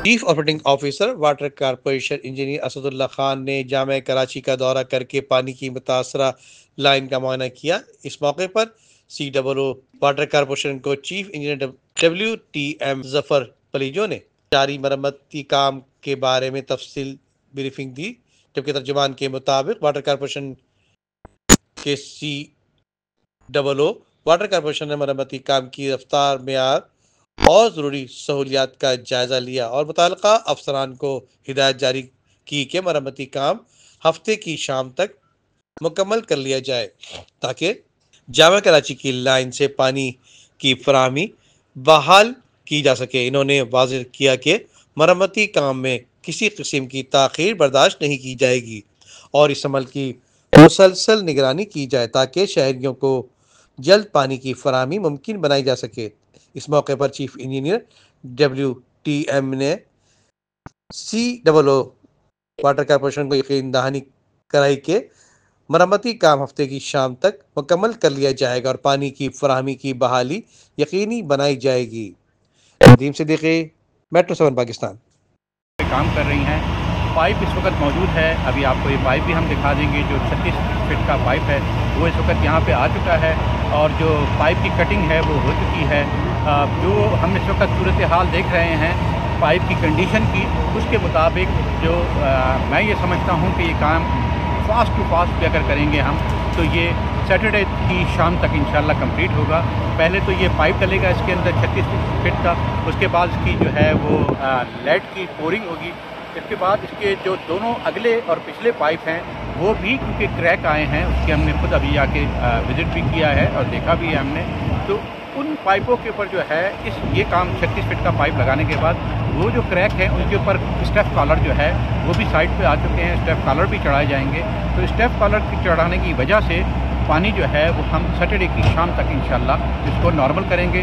Chief operating officer water corporation engineer Asadullah Khan ने जामे कराची का दौरा करके पानी की मुतासरा लाइन का मुआयना किया। इस मौके पर COO वाटर कारपोरेशन को chief engineer WTM Zafar Palijo ने जारी मरम्मती काम के बारे में तफसील ब्रीफिंग दी, जबकि तर्जुमान के मुताबिक वाटर कारपोरेशन के COO वाटर कारपोरेशन ने मरम्मती काम की रफ्तार, मेयार और ज़रूरी सहूलियात का जायज़ा लिया और मुतल्लिका अफसरान को हिदायत जारी की कि मरम्मती काम हफ्ते की शाम तक मुकम्मल कर लिया जाए ताकि जामा कराची की लाइन से पानी की फराहमी बहाल की जा सके। इन्होंने वाज़ेह किया कि मरम्मती काम में किसी किस्म की ताख़ीर बर्दाश्त नहीं की जाएगी और इस अमल की मुसलसल निगरानी की जाए ताकि शहरियों को जल्द पानी की फराहमी मुमकिन बनाई जा सके। इस मौके पर चीफ इंजीनियर WTM ने COO वाटर कारपोरेशन को यकीन दहानी कराई कि मरम्मती काम हफ्ते की शाम तक मुकम्मल कर लिया जाएगा और पानी की फराहमी की बहाली यकीनी बनाई जाएगी। नदीम सिद्दीकी, मेट्रो 7 पाकिस्तान। काम कर रही हैं। पाइप इस वक्त मौजूद है। अभी आपको ये पाइप भी हम दिखा देंगे। जो 36 फीट का पाइप है वो इस वक्त यहाँ पे आ चुका है और जो पाइप की कटिंग है वो हो चुकी है। जो हम इस वक्त सूरत हाल देख रहे हैं पाइप की कंडीशन की, उसके मुताबिक जो मैं ये समझता हूँ कि ये काम फास्ट टू फास्ट भी अगर करेंगे हम तो ये सैटरडे की शाम तक इंशाल्लाह कंप्लीट होगा। पहले तो ये पाइप डलेगा इसके अंदर 36 फीट का, उसके बाद इसकी जो है वो लेड की पोरिंग होगी। इसके बाद इसके जो दोनों अगले और पिछले पाइप हैं वो भी क्योंकि क्रैक आए हैं, उसके हमने खुद अभी आके विज़िट भी किया है और देखा भी है हमने। तो उन पाइपों के ऊपर जो है ये काम 36 फीट का पाइप लगाने के बाद वो जो क्रैक है उनके ऊपर स्टेप कॉलर जो है वो भी साइड पे आ चुके हैं। स्टेप कॉलर भी चढ़ाए जाएंगे। तो स्टेप कॉलर की चढ़ाने की वजह से पानी जो है वो हम सैटरडे की शाम तक इंशाल्लाह इसको नॉर्मल करेंगे।